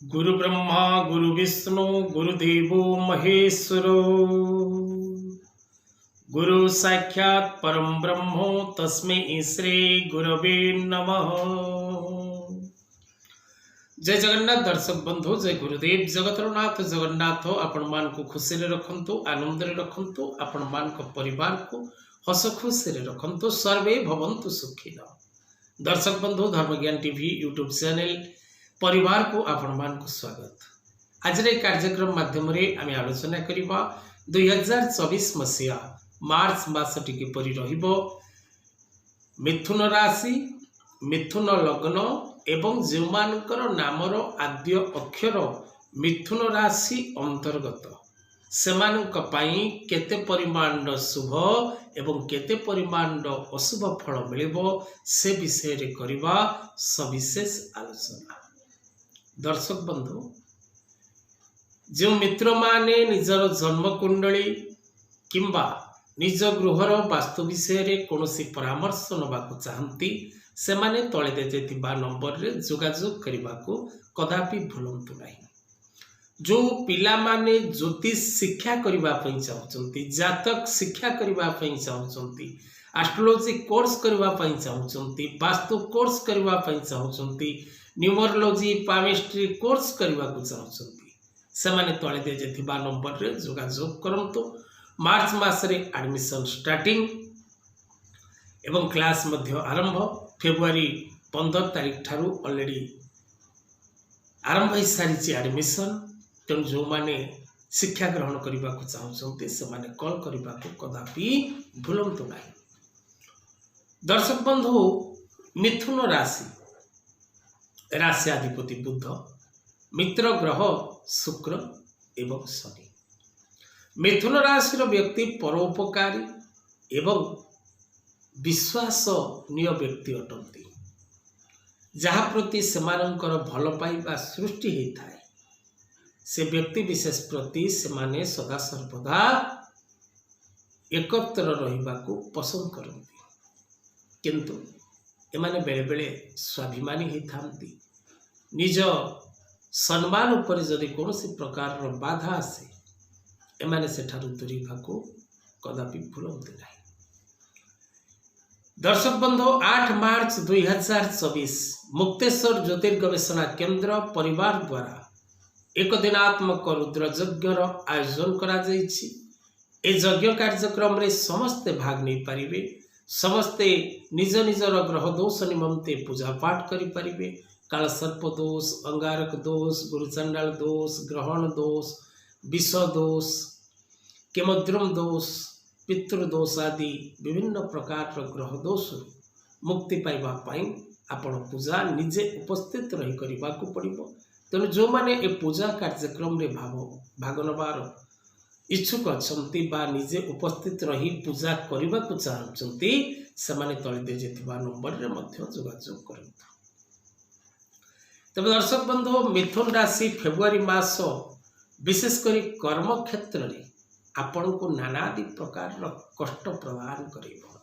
गुरु ब्रह्मा गुरु विष्णु गुरुदेवो महेश्वरो गुरु साक्षात् परम ब्रह्मो तस्मै श्री गुरवे नमः। जय जगन्नाथ दर्शक बंधु, जय गुरुदेव जगतरनाथ जगन्नाथ आपण मान को खुशी रखंतु, आनंद रखंतु, आपण मान को परिवार को हस खुशी रखंतु। सर्वे भवन्तु सुखिनः। दर्शक बंधु, धर्म ज्ञान टीवी यूट्यूब चैनल परिवार को आपण मान को स्वागत। आज कार्यक्रम माध्यम आम आलोचना करवा 2024 मसीहा मार्च मासटी किपरि रहिबो। मिथुन राशि, मिथुन लग्न एवं जो मानकर नामर आद्य अक्षर मिथुन राशि अंतर्गत सेमानक पई केते परिमाण शुभ एवं केते परिमाण अशुभ फल मिलिबो से विषय रे करबा सविशेष आलोचना। दर्शक बंधु, जो मित्र माने निजर जन्म कुंडली किंबा निज गृहर वास्तु विषय रे कोनोसी परामर्श नबाकु चाहंती से माने तळे देथिबा नंबर रे जोगाजोग करबाकू कदापि भूलंतु नहीं। जो पिला माने ज्योतिष शिक्षा करबा पई चाहउचंती, जातक शिक्षा करबा पई चाहउचंती, एस्ट्रोलॉजी कोर्स करबा पई चाहउचंती, वास्तु कोर्स करबा पई चाहउचंती, न्यूमरोलॉजी पामिस्ट्री कोर्स करबा को चाहउचंती से माने तळे देथिबा नंबर रे जोगाजोग करंतु। मार्च मास रे एडमिशन स्टार्टिंग एवं क्लास मध्य आरंभ। फेब्रुआरी 15 तारिख ठारू ऑलरेडी आरंभ हो सारी एडमिशन। तेणु जो माने शिक्षा ग्रहण करने को चाहते से माने कॉल करने को कदापि भूलंतु नहीं। दर्शक बंधु, मिथुन राशि, राशि अधिपति बुध, मित्र ग्रह शुक्र एवं शनि। मिथुन राशि व्यक्ति परोपकारी एवं विश्वासनीय व्यक्ति अटंती, जहा प्रति सेमानंकर भल पाइबा सृष्टि होता है। से व्यक्ति विशेष प्रति सेमाने सदा सर्वदा एकत्र रहिबा को पसंद करती, किंतु एमाने बेले बेले स्वाभिमानी होती। निज सम्मान उपर जदि कौन प्रकार बाधा आसे एमाने सेठारु दूरी को कदापि भूलते नहीं। दर्शक बंधु, 8 मार्च 2024 मुक्तेश्वर ज्योतिर्गवेषणा केंद्र परिवार द्वारा एक दिनात्मक रुद्र यज्ञर आयोजन करा जाइछि। ए यज्ञ कार्यक्रम रे समस्ते भाग नहीं पारिबे। समस्ते निज निजर ग्रह दोष निमंते पूजा पाठ करि पारिबे। काल सर्प दोष, अंगारक दोष, गुरुचंडाल दोष, ग्रहण दोष, विष दोष, केमद्रुम दोष, पितृदोष आदि विभिन्न प्रकार ग्रह दोष मुक्ति पाइबा पाई आपण पूजा निजे उपस्थित रही करबा को पड़िबो। तेणु जो माने ए पूजा कार्यक्रम रे भाग नबार इच्छुक अछंती बा निजे उपस्थित रही पूजा करबा को चाहछंती से माने तळे दे जेतिबा नंबर रे मध्य जोगाजोग करंतु। तबे दर्शक बंधु, मिथुन राशि फेब्रुआरी मास विशेष करी कर्म क्षेत्र रे आपण को नानादि प्रकार कष्ट प्रदान करिबो।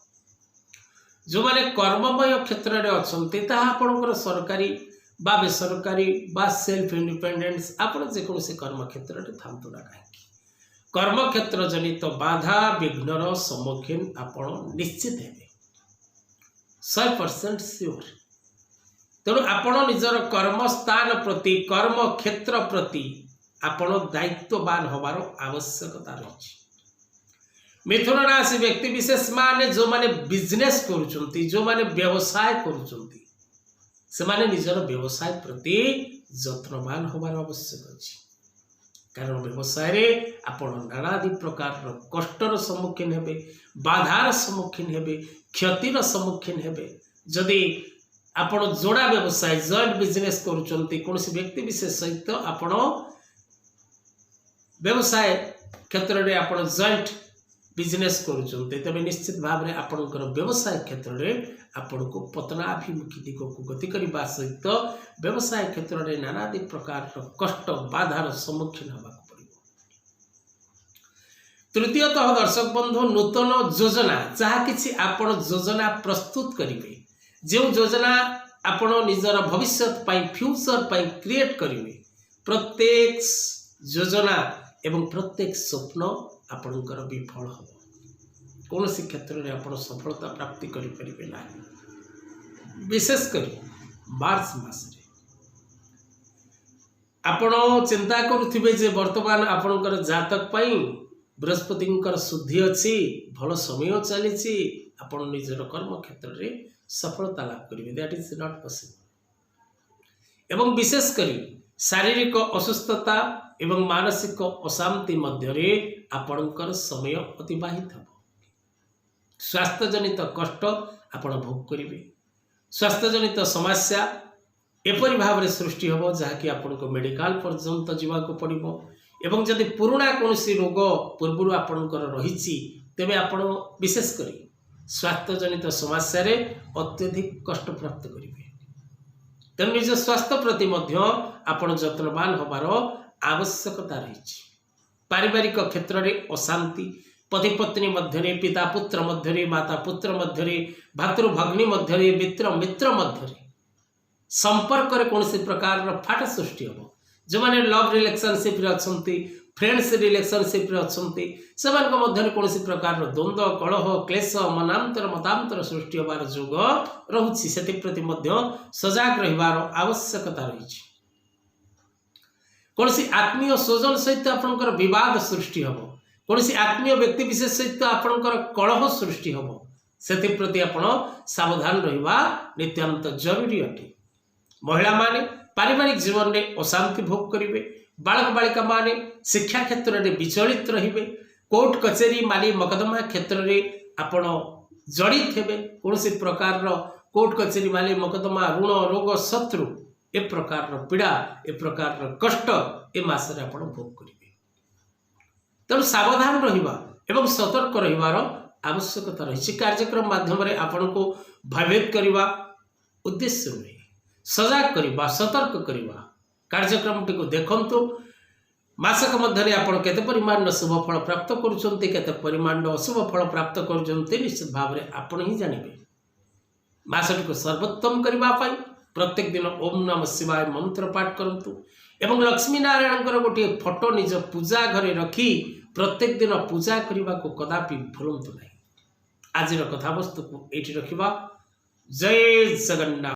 जो माने कर्ममय क्षेत्र रे अछंती ता आपनकर सरकारी बा बेसरकारी बा सेल्फ इंडिपेंडेंस आपण जेकोसी कर्म क्षेत्र रे थांतु ना काहे कर्म क्षेत्र जनित बाधा विघ्नर सम्मुखीन आपण निश्चित हेबे 100% श्योर। तेणु आपण निजर कर्म स्थान प्रति कर्म क्षेत्र प्रति आपण दायित्ववान होबार आवश्यकता रही। मिथुन राशि व्यक्ति विशेष माने जो माने बिजनेस करूचंती, जो माने व्यवसाय करूचंती से माने निजर व्यवसाय प्रति जत्नवान होबार आवश्यक अछि। कारण व्यवसाय रे आपण नानादि प्रकार कष्टर सम्मुखीन हेबे, बाधार सम्मुखीन हेबे, क्षतिर सम्मुखीन हेबे। जदि आपण जोड़ा व्यवसाय जॉइंट बिजनेस करूचंती, कोनोसी व्यक्ति विशेष सहित आपण व्यवसाय क्षेत्र रे आपण जॉइंट बिजनेस करूचंते, तबे निश्चित भाव में आपणकर व्यवसाय क्षेत्र में आपण को पतनाभिमुखी दिग को गति करबा सहित व्यवसाय क्षेत्र में नानादि प्रकार कष्ट बाधार सम्मुखीन होगा पड़िबो। तृतीयतः दर्शक बंधु, नूतन योजना जहाँ किछि आपण योजना प्रस्तुत करिवे, जो योजना आपण निजर भविष्य पाई फ्यूचर पाई क्रिएट करिवे प्रत्येक योजना एवं प्रत्येक स्वप्न आपणकर विफल हम कौन सी क्षेत्र में आप सफलता प्राप्ति करें ना। विशेषकर मार्च मास आपण चिंता करुथिबे जे वर्तमान आपणकर जातक पई बृहस्पति शुद्धि अच्छी भल समय चली आपण निजर कर्म क्षेत्र में सफलता लाभ करेंगे। That is not possible. एवं विशेषकर शारीरिक असुस्थता एवं मानसिक अशांति मध्य आपणकर समय अतिबाहित हो। स्वास्थ्य जनित कष्ट आपण भोग करेंगे। स्वास्थ्य जनित समस्या एपरी भाव में सृष्टि हम जहाँकि आपन को मेडिकल पर्यंत जावाक पड़ो। एवं जदि पुराणा कौन रोग पूर्व आपणकर रही तेबे आपण विशेषकर स्वास्थ्य जनित समस्या रे अत्यधिक कष्ट प्राप्त करेंगे। तेणु निज स्वास्थ्य प्रति आपण जत्नवान होबार आवश्यकता रही। पारिवारिक क्षेत्र में अशांति, पति पत्नी मध्य, पिता पुत्र मध्य, माता पुत्र मध्य, भातृभगिनी मध्य, मित्र मित्र मध्य संपर्क रे कौन प्रकार फाट सृष्टि हम। जो मैंने लव रिलेशनशिप अच्छा, फ्रेंड्स रिलेशनशिप अच्छा, से कौन प्रकार द्वंद्व कलह क्लेश मनांतर मतांतर सृष्टि होबार जोग रहुछि। से प्रति सजाग रहिबार आवश्यकता रही। कौन आत्मीय स्वजन सहित आपणकर विवाद सृष्टि हम। कौन आत्मीय व्यक्ति विशेष सहित आपणकर कलह सृष्टि हम। से प्रति आपण सावधान रहिबा नित्यांत जरूरी अटे। महिला माने पारिवारिक जीवन में अशांति भोग करेंगे। बालक बालिका माने शिक्षा क्षेत्र में विचलित रहिबे। कोर्ट कचेरी माली मकदमा क्षेत्र में आपण जड़ित हेबे। कौन प्रकार कोर्ट कचेरी माली मकदमा ऋण रोग शत्रु ए प्रकार पीड़ा ए प्रकार कष्ट ए मासरे आपण भोग करेंगे। तेणु सावधान रहिबा एवं सतर्क रहिबार आवश्यकता रही। कार्यक्रम माध्यम आपण को भयभीत करने उद्देश्य रहे सजाग करवा सतर्क करवा। कार्यक्रम टी देखंतु मासक मध्य आपण केते परिमाण शुभ फल प्राप्त करुछंती केते परिमाण अशुभ फल प्राप्त करुछंती निश्चित भाव में आपण ही जानिबे। मासटी को सर्वोत्तम करबा पाई प्रत्येक दिन ओम नमः शिवाय मंत्र पाठ करंतु एवं लक्ष्मी नारायण गोटे फोटो निज पूजा घरे रखी प्रत्येक दिन पूजा करने को कदापि भूलंतु नहीं। आज कथावस्तु को ये रखा। जय जगन्नाथ।